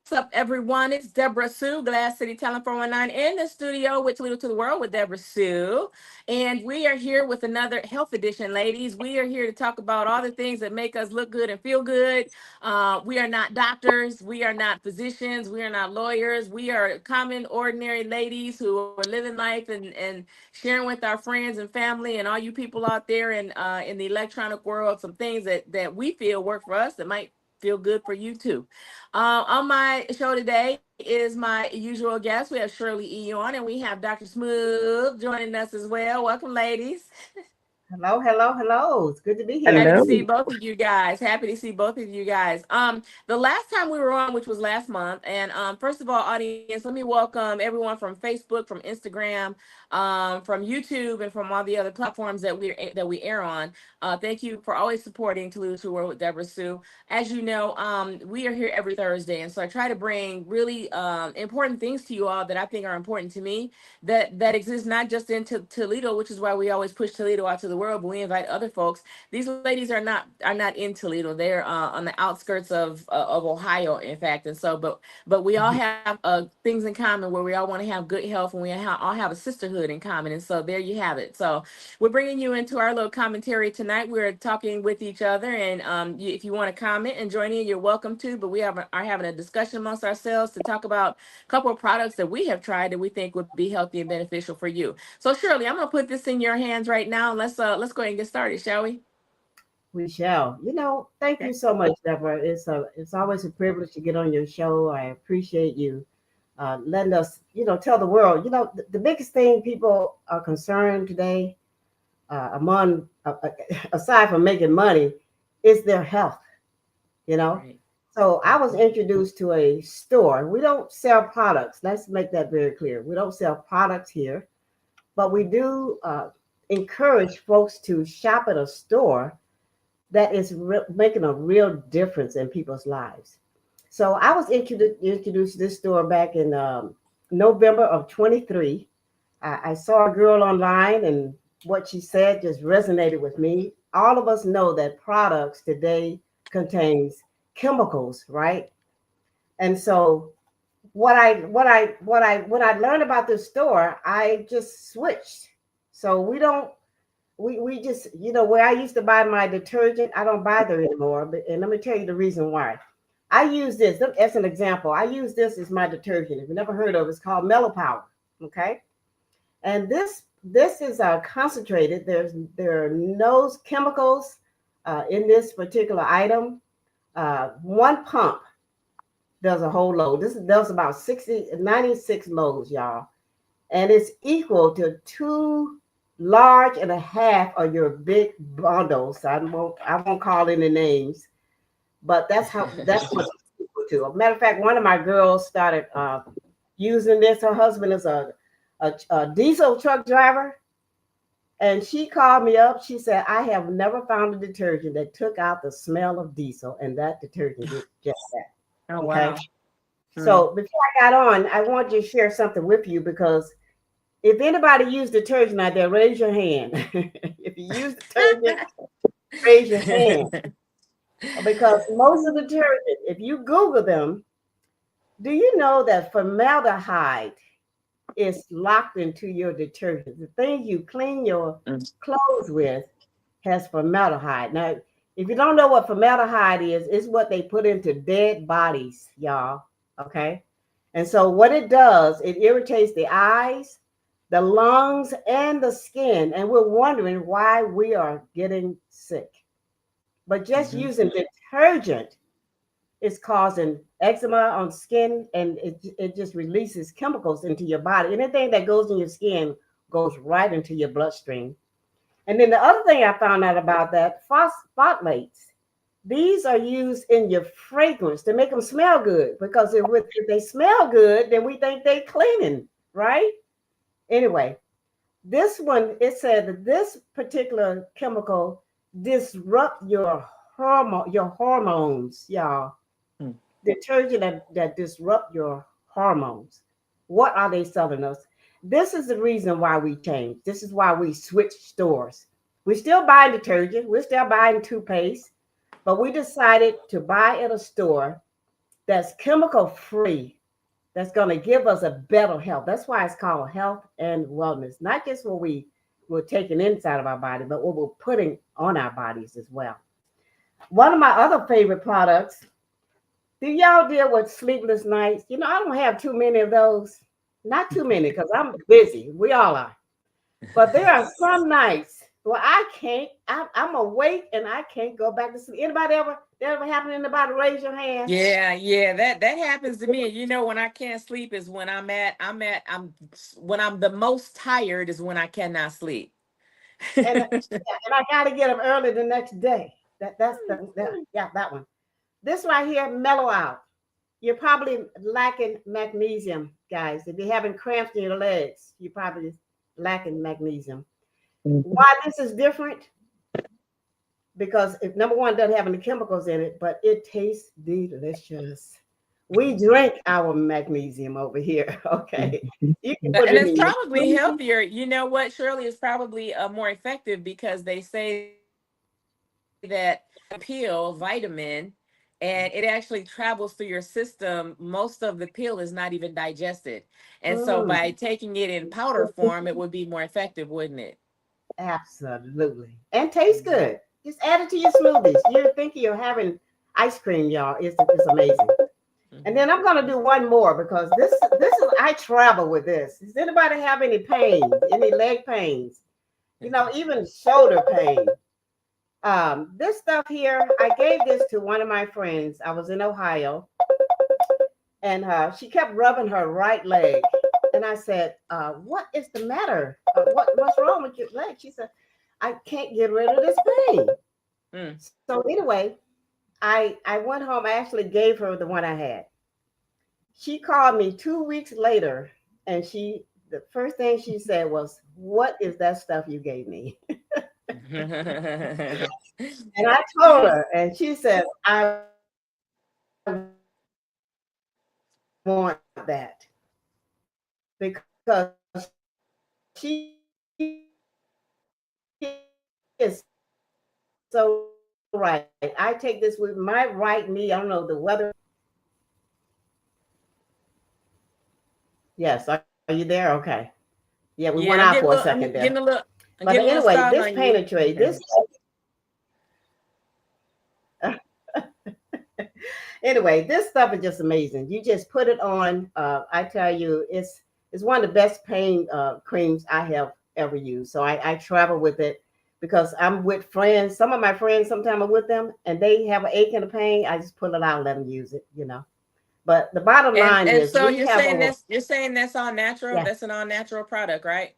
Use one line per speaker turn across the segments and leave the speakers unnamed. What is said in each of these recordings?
What's up, everyone? It's DebraSue, Glass City Talent 419, in the studio with Toledo to the World with DebraSue. And we are here with another health edition, ladies. We are here to talk about all the things that make us look good and feel good. We are not doctors. We are not physicians. We are not lawyers. We are common, ordinary ladies who are living life and sharing with our friends and family and all you people out there in the electronic world some things that we feel work for us that might feel good for you too. On my show today is my usual guest. We have Shirley E. on, and we have Dr. Smooth joining us as well. Welcome, ladies.
Hello, hello, hello. It's good to be here.
Happy to
Hello.
see both of you guys. Happy to see both of you guys. The last time we were on, which was last month, and first of all, audience, let me welcome everyone from Facebook, from Instagram, from YouTube, and from all the other platforms that we air on. Thank you for always supporting Toledo to World with DebraSue. As you know, we are here every Thursday, and so I try to bring really important things to you all that I think are important to me that exist not just in Toledo, which is why we always push Toledo out to the world, but we invite other folks. These ladies are not in Toledo. They're on the outskirts of Ohio, in fact. And so, but we all have things in common where we all want to have good health, and we all have a sisterhood in common. And so there you have it. So we're bringing you into our little commentary tonight. We're talking with each other, and if you want to comment and join in, you're welcome to. But are having a discussion amongst ourselves to talk about a couple of products that we have tried that we think would be healthy and beneficial for you. So Shirley, I'm gonna put this in your hands right now, and let's go ahead and get started, shall we?
We shall. Thank
Okay.
you so much, Deborah. It's always a privilege to get on your show. I appreciate you letting us, tell the world. The biggest thing people are concerned today, aside from making money, is their health. You know.
Right.
So I was introduced to a store. We don't sell products. Let's make that very clear. We don't sell products here, but we do encourage folks to shop at a store that is making a real difference in people's lives. So I was introduced to this store back in November of 23. I saw a girl online, and what she said just resonated with me. All of us know that products today contains chemicals, right? And so when I learned about this store, I just switched. So we just, where I used to buy my detergent, I don't buy there anymore. And let me tell you the reason why. I use this as an example. I use this as my detergent. If you never heard of it, it's called Mellow Power. Okay. And this is concentrated. There are no chemicals in this particular item. One pump does a whole load. This does about 96 loads, y'all. And it's equal to 2.5 large of your big bundles. I won't call any names, but that's what it's equal to. As a matter of fact, one of my girls started using this. Her husband is a diesel truck driver. And she called me up. She said, I have never found a detergent that took out the smell of diesel. And that detergent did just
Oh
that. Okay.
wow. Mm.
So before I got on, I want to share something with you because if anybody used detergent out there, raise your hand. If you use detergent, raise your hand. Because most of the detergent, if you Google them, do you know that formaldehyde is locked into your detergent? The thing you clean your
Mm.
clothes with has formaldehyde. Now, if you don't know what formaldehyde is, it's what they put into dead bodies, y'all. Okay. And so what it does, it irritates the eyes, the lungs, and the skin. And we're wondering why we are getting sick. But just
Mhm.
using detergent is causing eczema on skin, and it just releases chemicals into your body. Anything that goes in your skin goes right into your bloodstream. And then the other thing I found out about that, phthalates, these are used in your fragrance to make them smell good. Because if they smell good, then we think they're cleaning, right? Anyway, this one, it said that this particular chemical disrupt your hormones, y'all.
Mm.
Detergent that disrupt your hormones. What are they selling us? This is the reason why we changed. This is why we switched stores. We're still buying detergent. We're still buying toothpaste, but we decided to buy at a store that's chemical free, that's going to give us a better health. That's why it's called health and wellness, not just what we're taking inside of our body, but what we're putting on our bodies as well. One of my other favorite products, do y'all deal with sleepless nights? I don't have too many of those. Not too many because I'm busy. We all are. But there are some nights where I can't, I'm awake and I can't go back to sleep. Anybody that ever happened? Anybody raise your hand?
Yeah, that happens to me. When I can't sleep is when when I'm the most tired is when I cannot sleep.
And I got to get them early the next day. That one. This right here, mellow out. You're probably lacking magnesium, guys. If you're having cramps in your legs, you're probably lacking magnesium. Why this is different? Because if number one, it doesn't have any chemicals in it, but it tastes delicious. We drink our magnesium over here. Okay. You can put
And
it
it's
in your
probably healthier. You know what, Shirley, is probably more effective because they say that pill vitamin and it actually travels through your system. Most of the pill is not even digested. And so
mm,
by taking it in powder form, it would be more effective, wouldn't it?
absolutely. And tastes good. Just add it to your smoothies. You're thinking you're having ice cream, y'all. It's amazing. And then I'm gonna do one more because this is I travel with this. Does anybody have any pain, any leg pains? Even shoulder pain. This stuff here, I gave this to one of my friends. I was in Ohio, and she kept rubbing her right leg, and I said, "What is the matter? What's wrong with your leg?" She said, "I can't get rid of this pain." So anyway, I went home. I actually gave her the one I had. She called me 2 weeks later, and the first thing she said was, "What is that stuff you gave me?"
Mm.
And I told her, and she said, "I want that because she is so right. I take this with my right knee. I don't know the weather. Yes, are you there? Okay. Yeah, we went
Yeah,
out for a second
I'm
there. But
getting a little
anyway,
stalled
this
on you.
painter tray, this anyway, this stuff is just amazing. You just put it on. I tell you, it's one of the best pain creams I have ever used. So I travel with it because I'm with friends. Some of my friends, sometimes I'm with them, and they have an ache and a pain. I just pull it out and let them use it. But the bottom line
And
is,
so
we have over.
you're saying that's all natural.
Yeah,
That's an all natural product, right?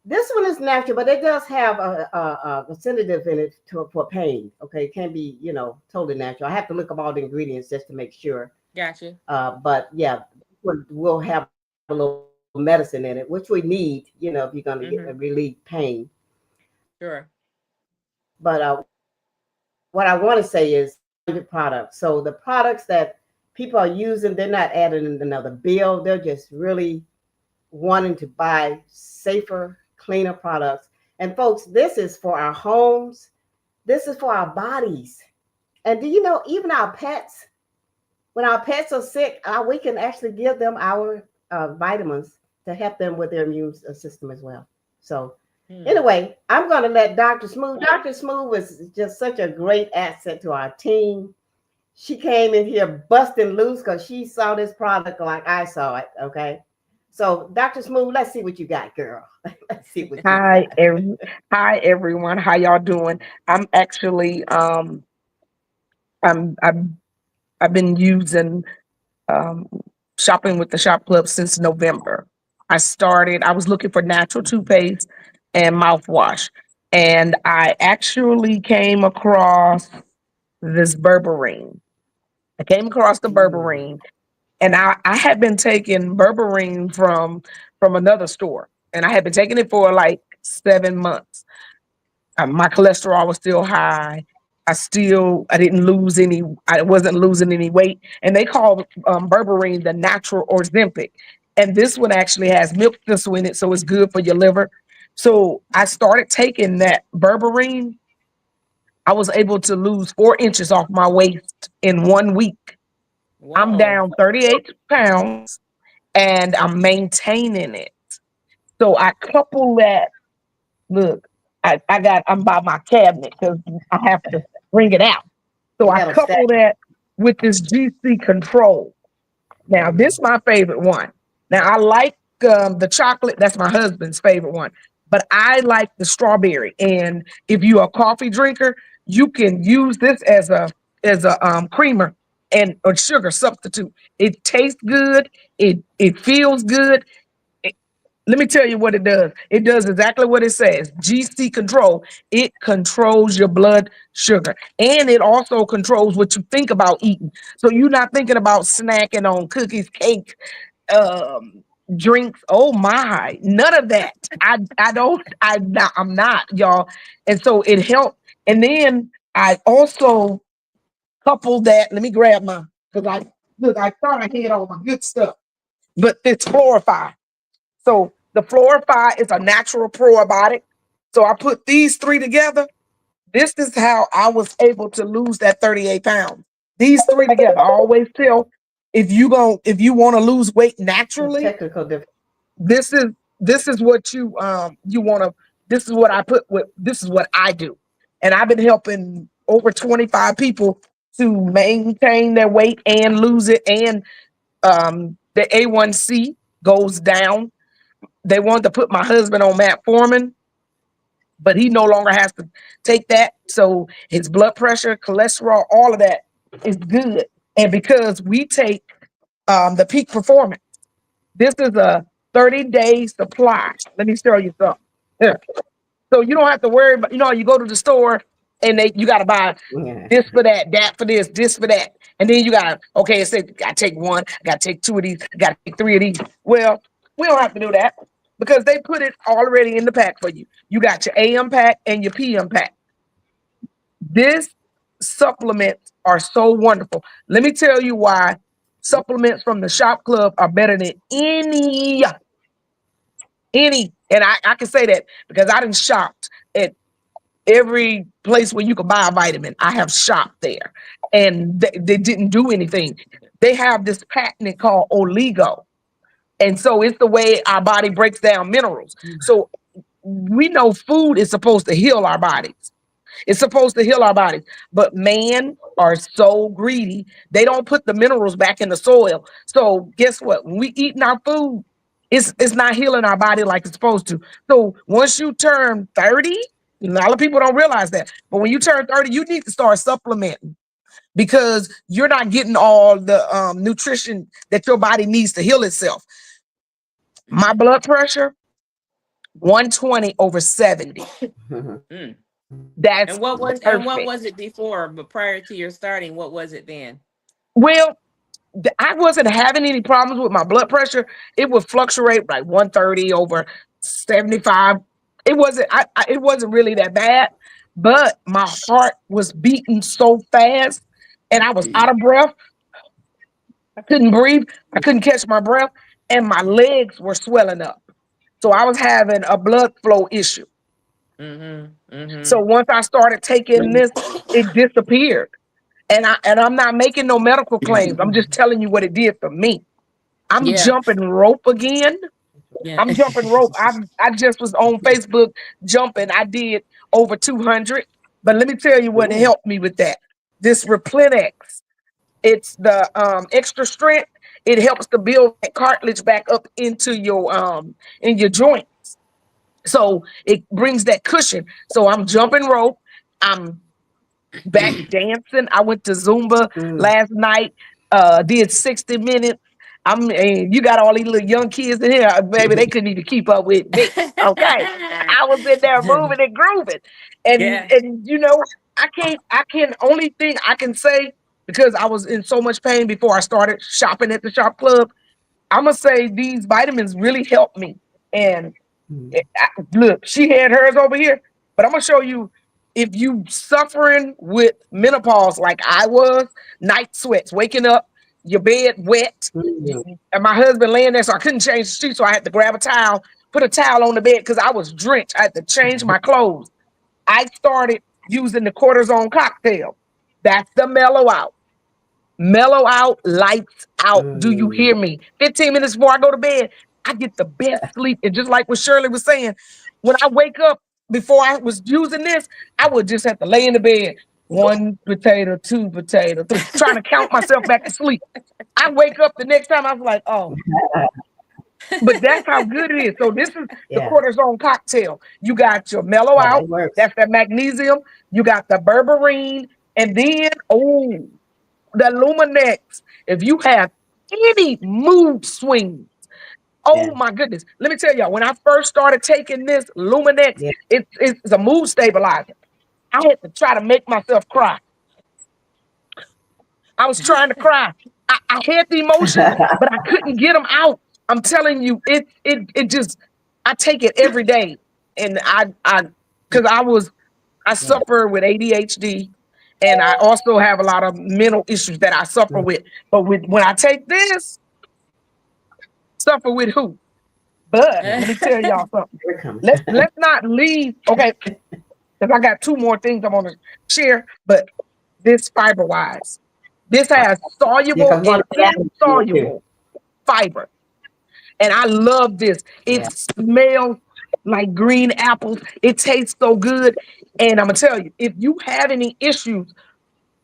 this one is natural, but it does have a sedative in it for pain. Okay, it can be totally natural. I have to look up all the ingredients just to make sure.
Gotcha.
But yeah, we'll have a little medicine in it, which we need, if you're going to get
Mm-hmm.
relieve pain.
Sure.
But what I want to say is products. So the products that people are using, they're not adding another bill. They're just really wanting to buy safer, cleaner products. And folks, this is for our homes. This is for our bodies. And do you know, even our pets, when our pets are sick, we can actually give them our vitamins to help them with their immune system as well. So anyway, I'm going to let Dr. Smooth. Dr. Smooth was just such a great asset to our team. She came in here busting loose because she saw this product like I saw it. Okay. So Dr. Smooth, let's see what you got, girl. Let's see what you
Hi,
got.
hi everyone. How y'all doing? I'm actually I'm I've been using um shopping with the shop club since November. I was looking for natural toothpaste and mouthwash, and I actually came across this berberine. I came across the
Mm,
berberine, and I had been taking berberine from another store, and I had been taking it for like 7 months. My cholesterol was still high. I didn't lose any. I wasn't losing any weight, and they call berberine the natural Ozempic. And this one actually has milk thistle in it, so it's good for your liver. So I started taking that berberine. I was able to lose 4 inches off my waist in one week. I'm
Whoa.
down 38 pounds and I'm maintaining it. So I couple that. Look, I'm by my cabinet because I have to bring it out. So
You
I
got them stacked.
couple that with this GC control. Now, this is my favorite one. Now, I like the chocolate. That's my husband's favorite one. But I like the strawberry. And if you're a coffee drinker, you can use this as a creamer and a sugar substitute. It tastes good. It feels good. Let me tell you what it does. It does exactly what it says. GC control. It controls your blood sugar. And it also controls what you think about eating. So you're not thinking about snacking on cookies, cake, um, drinks. Oh my, none of that. I don't, I'm not, y'all. And so it helped. And then I also couple that. Let me grab my, because I thought I had all my good stuff, but it's Florify. So the Florify is a natural probiotic. So I put these three together. This is how I was able to lose that 38 pounds. These three together. I always tell if you want to lose weight naturally,
Technical difference.
this is what you want to this is what I put with this is what I do. And I've been helping over 25 people to maintain their weight and lose it, and the A1C goes down. They wanted to put my husband on metformin, but he no longer has to take that. So his blood pressure, cholesterol, all of that is good. And because we take the peak performance, this is a 30-day supply. Let me show you something. Here. So you don't have to worry about, you go to the store and you got to buy
Yeah.
this for that for this for that. And then you got to, okay, it says, I take one, I got to take two of these, I got to take three of these. Well, we don't have to do that because they put it already in the pack for you. You got your AM pack and your PM pack. This supplements are so wonderful. Let me tell you why supplements from the shop club are better than any, and I can say that because I didn't shopped at every place where you could buy a vitamin. I have shopped there, and they didn't do anything. They have this patent called oligo, and so it's the way our body breaks down minerals. So we know food is supposed to heal our bodies. It's supposed to heal our bodies, but man are so greedy. They don't put the minerals back in the soil. So guess what? When we eating our food, it's not healing our body like it's supposed to. So once you turn 30, a lot of people don't realize that, but when you turn 30, you need to start supplementing because you're not getting all the nutrition that your body needs to heal itself. My blood pressure, 120 over 70.
Mm.
That's
And what
perfect.
was it before, but prior to your starting, what was it then?
Well, I wasn't having any problems with my blood pressure. It would fluctuate like 130 over 75. It wasn't really that bad, but my heart was beating so fast and I was out of breath. I couldn't breathe. I couldn't catch my breath and my legs were swelling up. So I was having a blood flow issue.
Mm-hmm.
So
Mm-hmm.
once I started taking this, it disappeared. And I'm not making no medical claims. I'm just telling you what it did for me. I'm
Yeah.
jumping rope again.
Yeah.
I'm jumping rope. I just was on Facebook jumping. I did over 200. But let me tell you what
Ooh.
helped me with that. This Replenex. It's the extra strength. It helps to build that cartilage back up into your in your joint. So it brings that cushion. So I'm jumping rope. I'm back dancing. I went to Zumba
Mm.
last night, did 60 minutes. And you got all these little young kids in here, baby, they couldn't even keep up with me. Okay. I was in there moving and grooving.
Yeah.
And I can only thing I can say, because I was in so much pain before I started shopping at the shop club, I'm gonna say these vitamins really helped me. And look, she had hers over here, but I'm gonna show you if you suffering with menopause like I was, night sweats, waking up, your bed wet,
Mm.
and my husband laying there, so I couldn't change the sheet, so I had to grab a towel, put a towel on the bed because I was drenched. I had to change my clothes. I started using the cortisone cocktail. That's the mellow out. Mellow out, lights out. Do you
Mm.
hear me? 15 minutes before I go to bed, I get the best sleep. And just like what Shirley was saying, when I wake up before I was using this, I would just have to lay in the bed. One potato, two potato, three, trying to count myself back to sleep. I wake up the next time, I was like, oh, but that's how good it is. So this is the
Yeah,
cortisone cocktail. You got your mellow
yeah,
out,
it works.
that's that magnesium. You got the berberine, and then the Luminex. If you have any mood swing,
Yeah,
oh my goodness. Let me tell y'all, when I first started taking this Luminex,
yeah.
it's a mood stabilizer. I had to try to make myself cry. I was trying to cry. I had the emotions, but I couldn't get them out. I'm telling you, it just I take it every day. And I because I
Yeah.
suffer with ADHD, and I also have a lot of mental issues that I suffer
Mm.
with. But when I take this, suffer with who? But
Yeah.
let me tell y'all something.
Here it comes.
Let's not leave. Okay, because I got two more things I want to share. But this fiber wise, this has
Yeah,
soluble
because we
and
want to put that in there too.
insoluble fiber. And I love this. It
Yeah.
smells like green apples. It tastes so good. And I'm gonna tell you, if you have any issues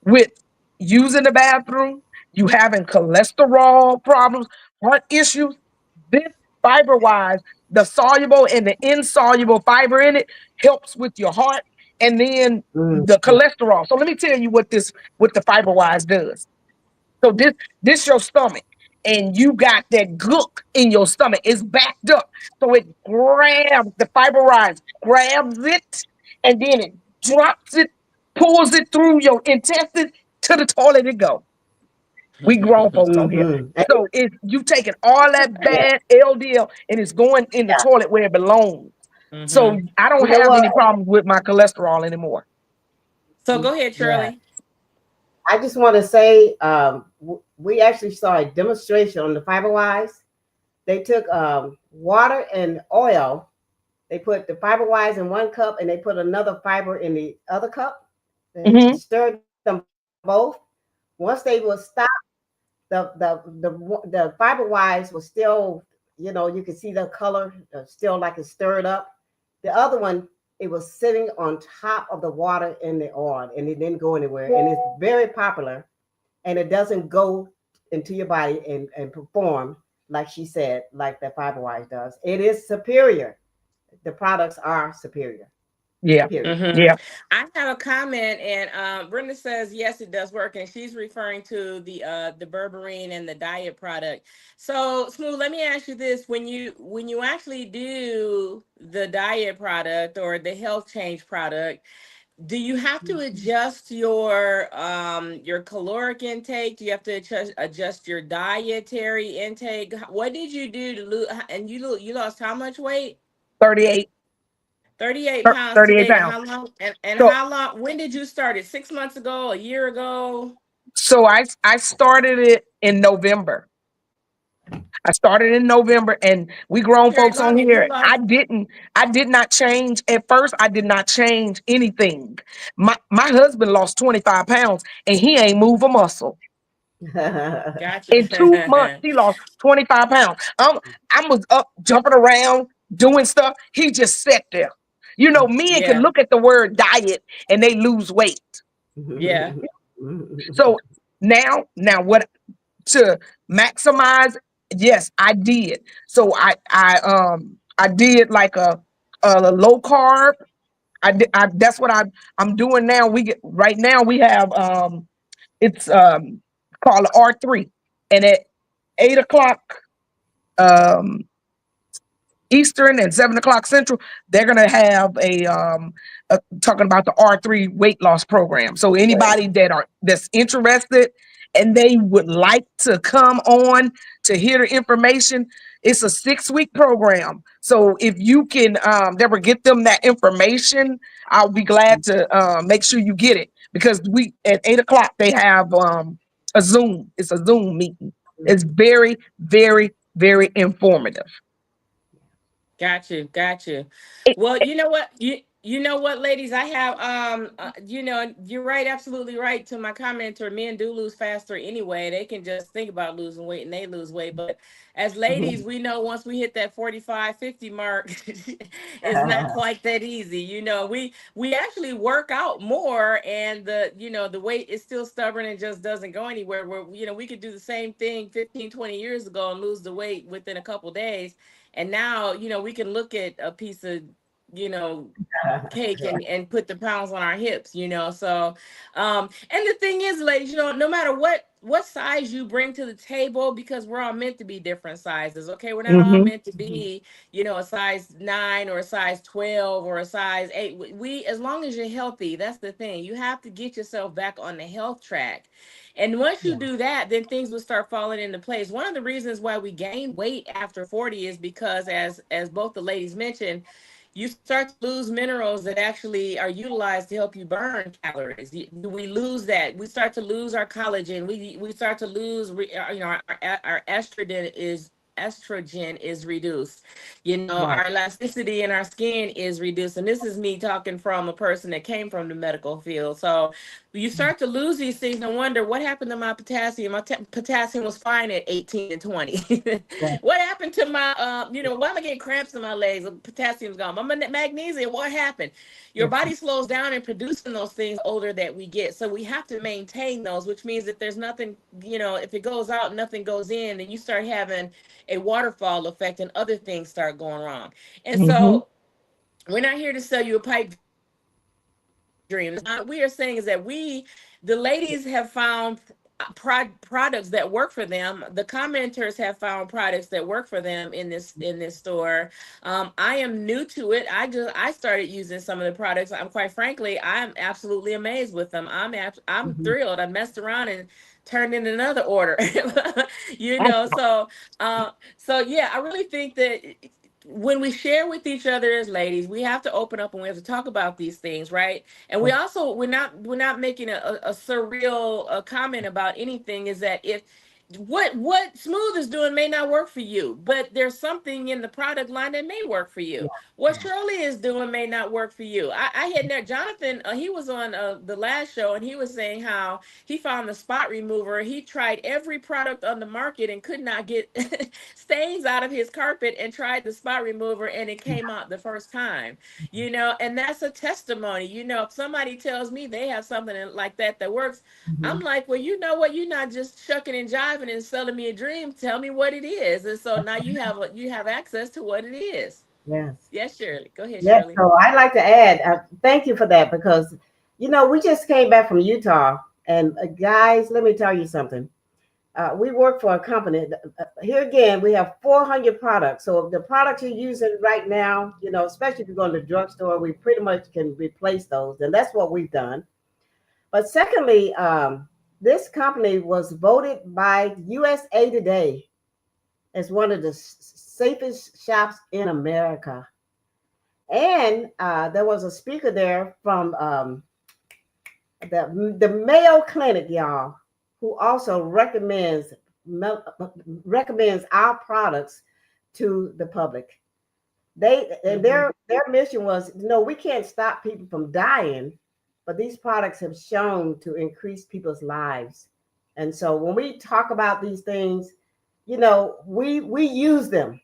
with using the bathroom, you having cholesterol problems, heart issues, this fiber wise, the soluble and the insoluble fiber in it helps with your heart and then
Mm.
the cholesterol. So let me tell you what the fiber wise does. So this your stomach, and you got that gook in your stomach. It's backed up, so it grabs the fiber rise, grabs it, and then it drops it, pulls it through your intestines to the toilet. It go. We grown folks on here,
Mm-hmm.
so if you taking all that
Yeah,
bad LDL and it's going in the
yeah.
toilet where it belongs. So
Hmm.
I don't
You know
have
what?
any problems with my cholesterol anymore.
So go ahead,
Yeah.
Shirley.
I just want to say we actually saw a demonstration on the FiberWise. They took water and oil. They put the FiberWise in one cup and they put another fiber in the other cup. They
Hmm.
stirred them both. Once they were stopped, the FiberWise was still, you could see the color still like it's stirred up. The other one, it was sitting on top of the water and the oil, and it didn't go anywhere. And it's very popular, and it doesn't go into your body and perform like she said, like the FiberWise does. It is superior. The products are superior.
Yeah,
Period.
Hmm.
yeah.
I have a comment, and Brenda says yes, it does work, and she's referring to the berberine and the diet product. So, Smooth, let me ask you this: when you actually do the diet product or the health change product, do you have to adjust your caloric intake? Do you have to adjust your dietary intake? What did you do to lose? And you lost how much weight?
38,
38 pounds
38
today. And
pounds.
how long? And
So
how long? When did you start it? 6 months ago? A year ago?
I started it in November. I started in November, and we grown
Very
folks on
long. And you
here.
lost.
I did not change at first. I did not change anything. My husband lost 25 pounds, and he ain't move a muscle. In 2 months,
Gotcha.
he lost 25 pounds. I was up jumping around doing stuff. He just sat there. You know, men can
Yeah.
look at the word diet and they lose weight.
Yeah.
So now what to maximize? Yes, I did. So I did like a low carb. That's what I'm doing now. We get right now we have it's called R3, and at 8 o'clock um Eastern and 7 o'clock Central, they're gonna have a talking about the R3 weight loss program. So anybody that's interested and they would like to come on to hear the information, it's a 6 week program. So if you can never get them that information, I'll be glad to make sure you get it because we at 8 o'clock they have a Zoom. It's a Zoom meeting. It's very, very, very informative.
Got you. Got you.
It,
Well, you know what? You know what, ladies? I have you're right, absolutely right. To my commenter, men do lose faster anyway. They can just think about losing weight and they lose weight. But as ladies, we know once we hit that 45, 50 mark, it's not quite that easy. We actually work out more, and the weight is still stubborn and just doesn't go anywhere. Where we could do the same thing 15, 20 years ago and lose the weight within a couple days. And now, we can look at a piece of you know cake and put the pounds on our hips, so and the thing is, ladies, no matter what size you bring to the table, because we're all meant to be different sizes. Okay, we're not all
Mm-hmm.
meant to be a size 9 or a size 12 or a size 8. We As long as you're healthy, that's the thing. You have to get yourself back on the health track, and once you
Yeah.
do that, then things will start falling into place. One of the reasons why we gain weight after 40 is because, as both the ladies mentioned, you start to lose minerals that actually are utilized to help you burn calories. We lose that. We start to lose our collagen. We start to lose, our estrogen is reduced.
Right.
Our elasticity in our skin is reduced. And this is me talking from a person that came from the medical field. So you start to lose these things and wonder what happened to my potassium. My potassium was fine at 18 and 20.
Yeah.
What happened to my, why am I getting cramps in my legs? Potassium's gone. My magnesium, what happened? Your body slows down in producing those things older that we get. So we have to maintain those, which means that there's nothing, if it goes out, nothing goes in, then you start having a waterfall effect and other things start going wrong. And
Mm-hmm.
so we're not here to sell you a pipe dream. What we are saying is that the ladies have found products that work for them. The commenters have found products that work for them in this store. I am new to it. I started using some of the products. I'm quite frankly, I'm absolutely amazed with them. I'm
Mhm.
thrilled. I messed around and turned in another order.
Awesome.
So yeah, I really think that when we share with each other as ladies, we have to open up and we have to talk about these things, right? And we're not making a surreal comment about anything. Is that if what Smooth is doing may not work for you, but there's something in the product line that may work for
Yeah.
you. What
Yeah.
Shirley is doing may not work for you. I had that Jonathan. He was on the last show, and he was saying how he found the spot remover. He tried every product on the market and could not get stains out of his carpet, and tried the spot remover, and it came out the first time. And that's a testimony. If somebody tells me they have something like that works, I'm
Mhm.
like, well, you know what? You're not just shucking and jiving and selling me a dream. Tell me what it is. And so now you have access to what it is.
Yes.
Yes, Shirley. Go ahead,
Yes.
Shirley.
So I'd like to add, thank you for that because, we just came back from Utah. And guys, let me tell you something. We work for a company. Here again, we have 400 products. So the products you're using right now, especially if you go to the drugstore, we pretty much can replace those. And that's what we've done. But secondly, this company was voted by USA Today as one of the safest shops in America. And there was a speaker there from the Mayo Clinic, y'all, who also recommends our products to the public. They and
Mm-hmm.
their mission was, no, we can't stop people from dying, but these products have shown to increase people's lives. And so when we talk about these things, we use them.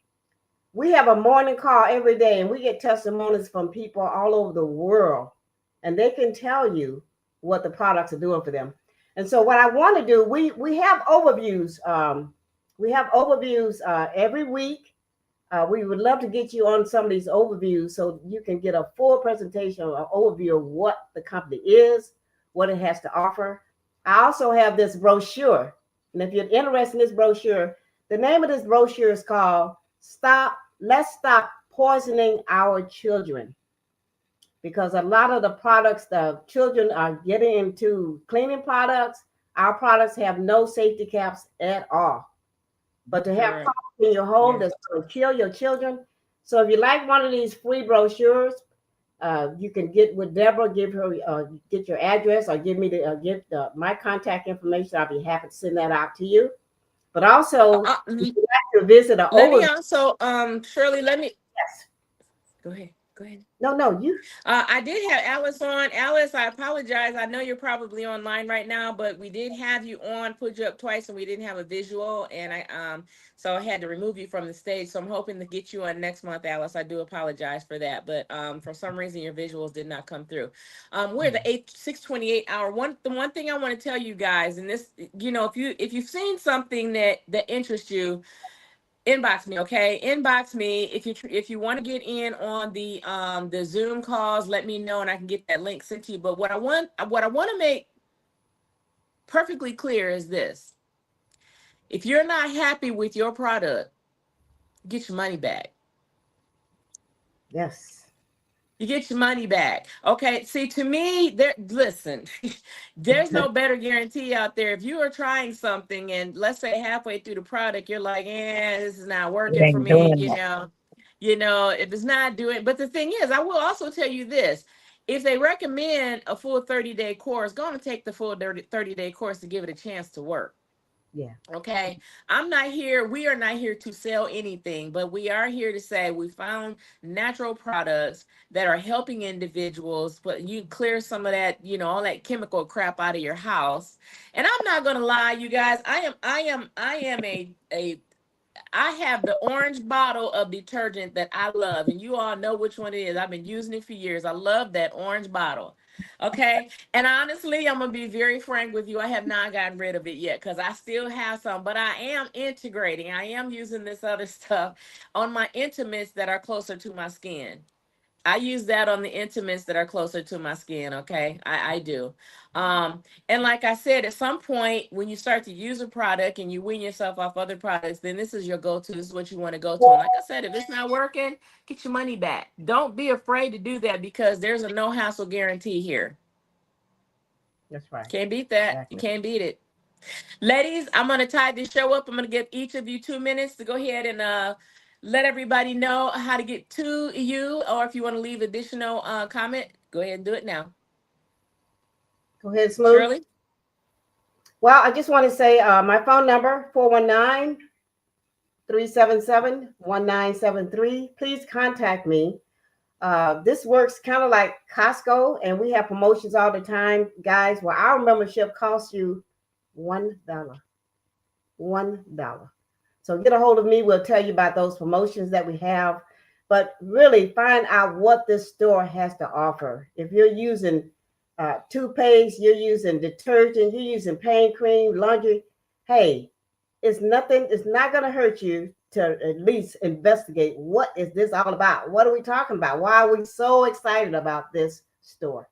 We have a morning call every day, and we get testimonies from people all over the world, and they can tell you what the products are doing for them. And so, what I want to do, we have overviews. Every week. We would love to get you on some of these overviews so you can get a full presentation, an overview of what the company is, what it has to offer. I also have this brochure, and if you're interested in this brochure, the name of this brochure is called Let's Stop Poisoning Our Children. Because a lot of the products the children are getting into cleaning products, our products have no safety caps at all. But to have
Correct.
products in your home
Yes.
that's going to kill your children. So if you like one of these free brochures, you can get with Deborah, get your address, or give my contact information. I'll be happy to send that out to you. But also, if
L-
you like to visit an
Let me
overview,
also, Shirley, let me
yes,
go ahead. Go ahead.
No, you.
I did have Alice on. Alice, I apologize. I know you're probably online right now, but we did have you on, put you up twice, and we didn't have a visual, and so I had to remove you from the stage. So I'm hoping to get you on next month, Alice. I do apologize for that, but for some reason your visuals did not come through. We're the 6:28 hour. The one thing I want to tell you guys, and this, if you've seen something that interests you, inbox me, okay? Inbox me if you want to get in on the Zoom calls. Let me know and I can get that link sent to you. But what I want to make perfectly clear is this: if you're not happy with your product, get your money back.
Yes.
You get your money back. Okay. See, to me, listen, there's no better guarantee out there. If you are trying something and let's say halfway through the product, you're like, this is not
It
working for
ain't
me,
doing that.
if it's not doing, but the thing is, I will also tell you this. If they recommend a full 30-day course, go and take the full 30-day course to give it a chance to work.
Yeah.
Okay. We are not here to sell anything, but we are here to say we found natural products that are helping individuals, but you clear some of that, all that chemical crap out of your house. And I'm not gonna lie, you guys, I have the orange bottle of detergent that I love, and you all know which one it is. I've been using it for years. I love that orange bottle. Okay. And honestly, I'm going to be very frank with you. I have not gotten rid of it yet because I still have some, but I am integrating. I am using this other stuff on my intimates that are closer to my skin. I use that on the intimates that are closer to my skin. Okay. I do. And like I said, at some point when you start to use a product and you wean yourself off other products, then this is your go-to. This is what you want to go to. And like I said, if it's not working, get your money back. Don't be afraid to do that because there's a no hassle guarantee here.
That's right.
Can't beat that.
Exactly.
You can't beat it. Ladies, I'm going to tie this show up. I'm going to give each of you 2 minutes to go ahead and let everybody know how to get to you, or if you want to leave additional comment, go ahead and do it now.
Go ahead, Smooth.
Shirley?
Well, I just want to say my phone number, 419-377-1973. Please contact me. This works kind of like Costco, and we have promotions all the time, guys, where our membership costs you $1. $1. So get a hold of me. We'll tell you about those promotions that we have. But really find out what this store has to offer. If you're using toothpaste, you're using detergent, you're using pain cream, laundry, hey, it's not going to hurt you to at least investigate what is this all about? What are we talking about? Why are we so excited about this store?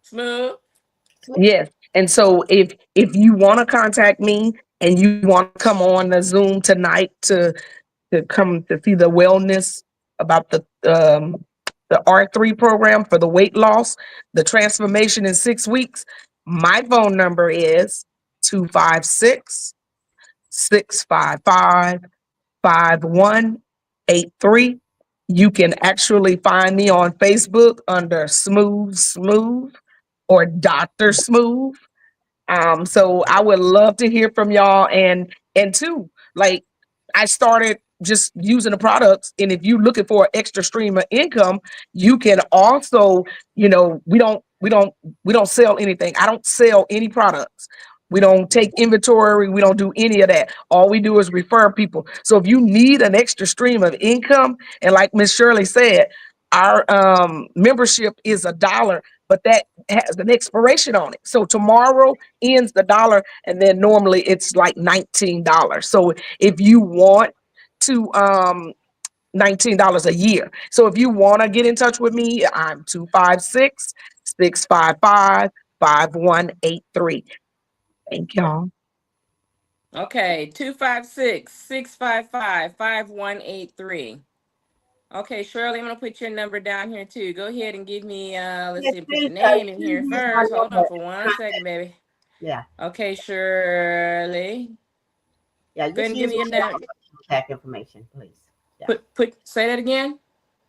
Smooth.
Yes. And so if you want to contact me and you want to come on the Zoom tonight to come to see the wellness about the R3 program for the weight loss, the transformation in 6 weeks, my phone number is 256-655-5183. You can actually find me on Facebook under Smooth or Dr. Smooth. So I would love to hear from y'all. And two, like, I started just using the products. And if you're looking for an extra stream of income, you can also, we don't sell anything. I don't sell any products. We don't take inventory. We don't do any of that. All we do is refer people. So if you need an extra stream of income, and like Miss Shirley said, our membership is $1, but that has an expiration on it. So tomorrow ends the dollar, and then normally it's like $19. So if you want to $19 a year. So if you want to get in touch with me, I'm 256-655-5183. Thank y'all.
Okay, 256-655-5183. Okay, Shirley, I'm gonna put your number down here too. Go ahead and give me let's
Yes,
see, put
please,
your name in here
use my
first. Hold on
number.
for 1 second, baby.
Yeah.
Okay, Shirley.
Yeah,
Go ahead
just
and give
use
me
my
your name.
contact information, please. Yeah.
Say that again.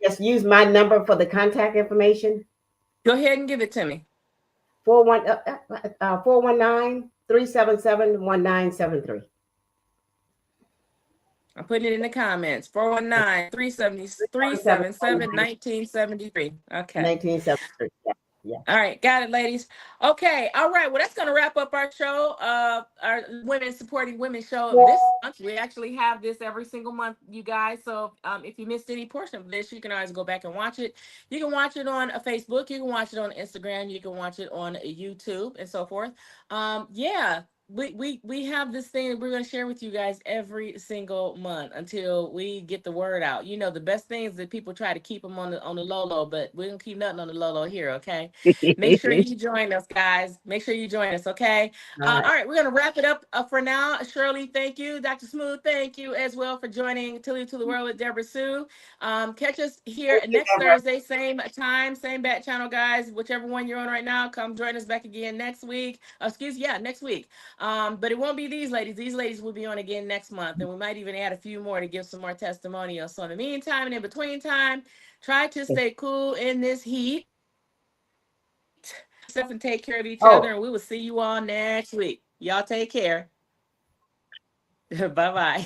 Just use my number for the contact information.
Go ahead and give it to me.
419-377-1973.
I'm putting it in the comments. 419-377-1973. Okay.
1973. Yeah. Yeah.
All right, got it, ladies. Okay, all right. Well, that's going to wrap up our show, our Women Supporting Women show this month. We actually have this every single month, you guys. So if you missed any portion of this, you can always go back and watch it. You can watch it on Facebook. You can watch it on Instagram. You can watch it on YouTube and so forth. Yeah. We have this thing that we're going to share with you guys every single month until we get the word out. You know, the best thing is that people try to keep them on the low low, but we don't keep nothing on the low low here, okay? Make sure you join us, guys. Make sure you join us, okay? All right, we're going to wrap it up for now. Shirley, thank you. Dr. Smooth, thank you as well for joining Tilly to the World with DebraSue. Catch us here next Thursday, same time, same bat channel, guys. Whichever one you're on right now, come join us back again next week. Next week. But it won't be these ladies. These ladies will be on again next month, and we might even add a few more to give some more testimonials. So in the meantime and in between time, try to stay cool in this heat. Yourself and take care of each other, and we will see you all next week. Y'all take care. Bye-bye.